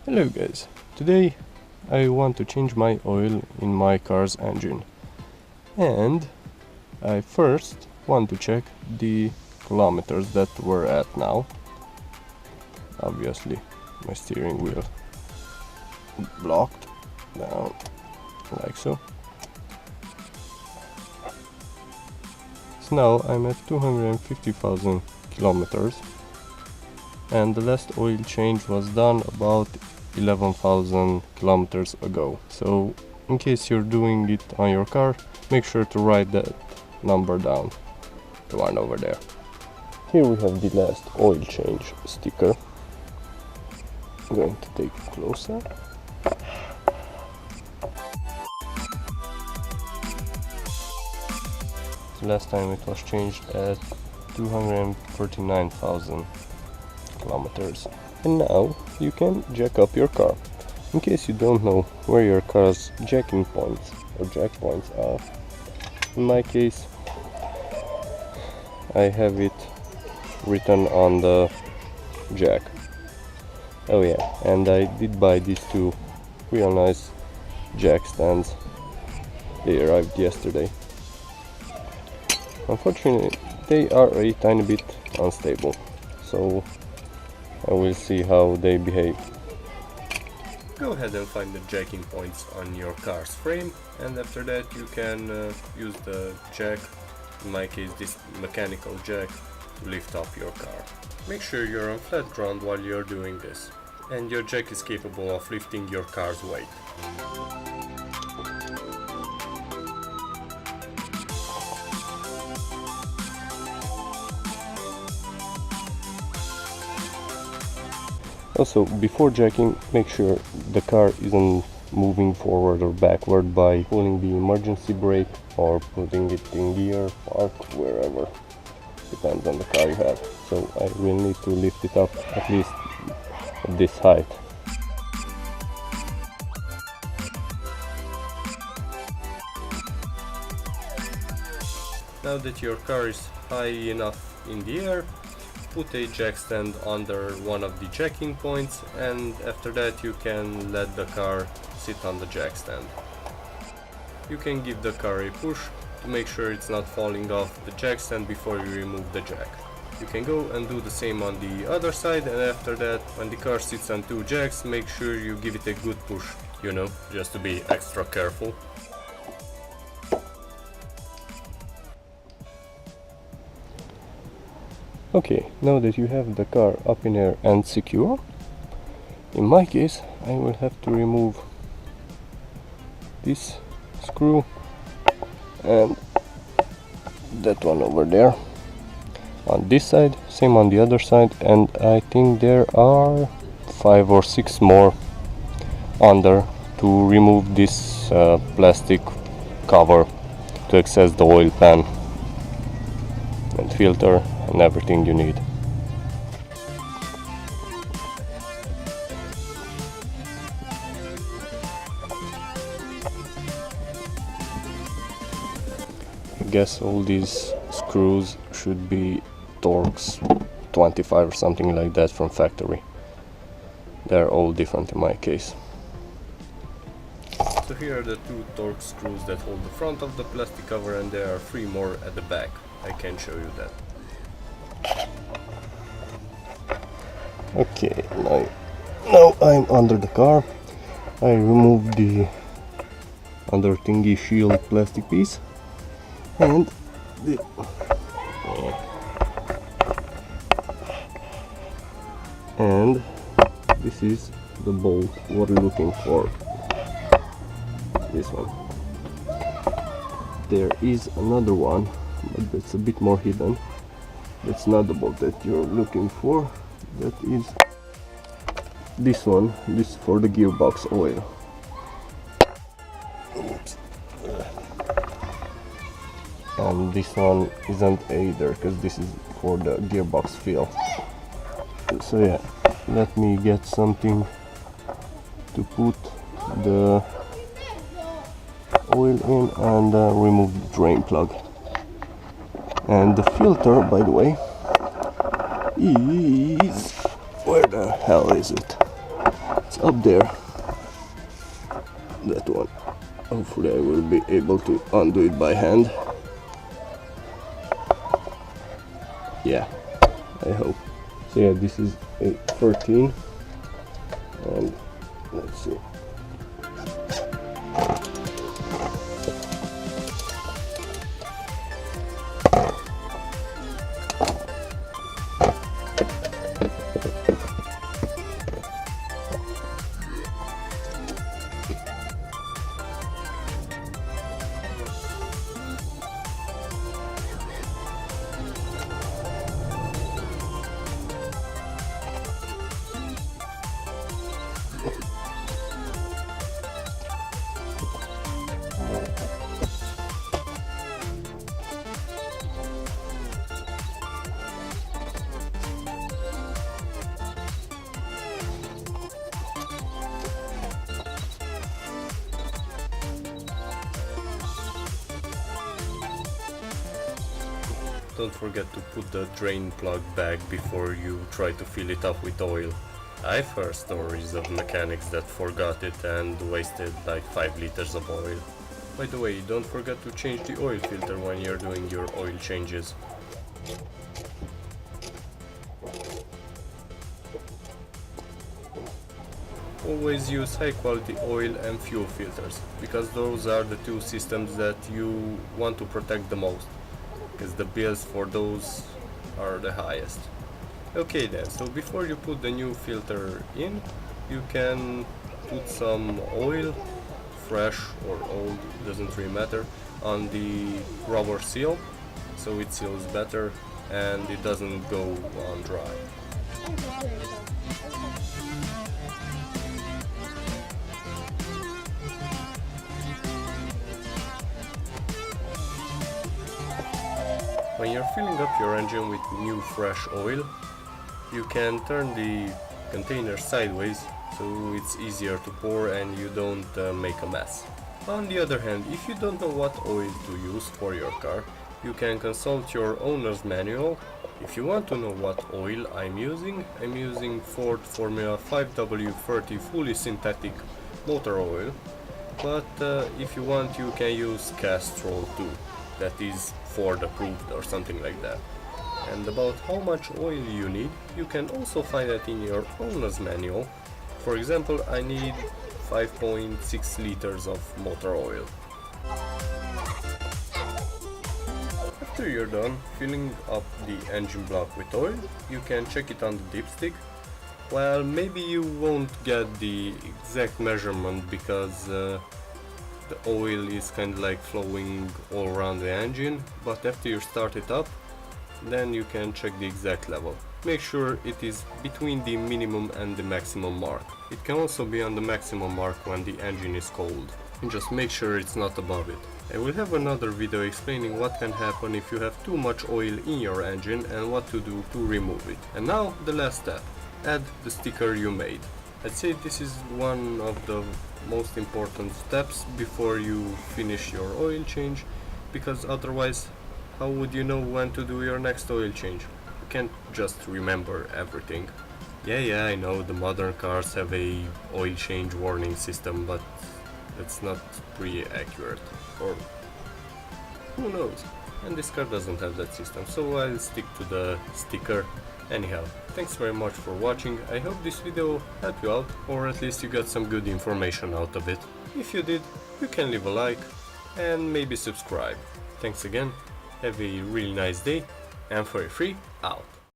Hello guys, today I want to change my oil in my car's engine, and I first want to check the kilometers that we're at now. Obviously my steering wheel blocked down like so. So now I'm at 250,000 kilometers, and the last oil change was done about 11,000 kilometers ago. So in case you're doing it on your car, make sure to write that number down, the one over there. Here we have the last oil change sticker. I'm going to take it closer. Last time it was changed at 239,000 kilometers. And now you can jack up your car. In case you don't know where your car's jacking points or jack points are, in my case I have it written on the jack. Oh yeah, and I did buy these two real nice jack stands. They arrived yesterday. Unfortunately, they are a tiny bit unstable, so I will see how they behave. Go ahead and find the jacking points on your car's frame, and after that you can use the jack, in my case this mechanical jack, to lift up your car. Make sure you're on flat ground while you're doing this, and your jack is capable of lifting your car's weight. Also, before jacking, make sure the car isn't moving forward or backward by pulling the emergency brake or putting it in gear, park, wherever. Depends on the car you have. So I will need to lift it up at least at this height. Now that your car is high enough in the air, put a jack stand under one of the jacking points, and after that you can let the car sit on the jack stand. You can give the car a push to make sure it's not falling off the jack stand before you remove the jack. You can go and do the same on the other side, and after that, when the car sits on two jacks, make sure you give it a good push, you know, just to be extra careful. Okay, now that you have the car up in air and secure, in my case I will have to remove this screw and that one over there on this side, same on the other side, and I think there are 5 or 6 more under to remove this plastic cover to access the oil pan and filter and everything you need. I guess all these screws should be Torx 25 or something like that from factory. They're all different in my case. So here are the 2 Torx screws that hold the front of the plastic cover, and there are 3 more at the back. I can show you that. Okay, now I'm under the car. I removed the under thingy shield plastic piece, and this is the bolt we're looking for. This one. There is another one, but that's a bit more hidden. That's not the bolt that you're looking for. That is this one. This is for the gearbox oil. Oops. And this one isn't either, because this is for the gearbox fill. So yeah, let me get something to put the oil in and remove the drain plug. And the filter, by the way, is... where the hell is it? it's up there. That one. Hopefully I will be able to undo it by hand. Yeah, I hope. So yeah, this is a 13, and let's see. Don't forget to put the drain plug back before you try to fill it up with oil. I've heard stories of mechanics that forgot it and wasted like 5 liters of oil. By the way, don't forget to change the oil filter when you're doing your oil changes. Always use high quality oil and fuel filters, because those are the two systems that you want to protect the most, because the bills for those are the highest. Okay then, so before you put the new filter in, you can put some oil, fresh or old, doesn't really matter, on the rubber seal, so it seals better and it doesn't go on dry. When you're filling up your engine with new fresh oil, you can turn the container sideways so it's easier to pour and you don't make a mess. On the other hand, if you don't know what oil to use for your car, you can consult your owner's manual. If you want to know what oil I'm using Ford Formula 5W30 fully synthetic motor oil, but if you want you can use Castrol too, that is Ford approved or something like that. And about how much oil you need, you can also find that in your owner's manual. For example, I need 5.6 liters of motor oil. After you're done filling up the engine block with oil, you can check it on the dipstick. Well, maybe you won't get the exact measurement because the oil is kind of like flowing all around the engine, but after you start it up, then you can check the exact level. Make sure it is between the minimum and the maximum mark. It can also be on the maximum mark when the engine is cold, and just make sure it's not above it. I will have another video explaining what can happen if you have too much oil in your engine and what to do to remove it. And now the last step, add the sticker you made. I'd say this is one of the most important steps before you finish your oil change, because otherwise how would you know when to do your next oil change? You can't just remember everything. Yeah, I know the modern cars have a oil change warning system, but it's not pretty accurate, or who knows. And this car doesn't have that system, so I'll stick to the sticker. Anyhow, thanks very much for watching. I hope this video helped you out, or at least you got some good information out of it. If you did, you can leave a like and maybe subscribe. Thanks again, have a really nice day, and for free, out.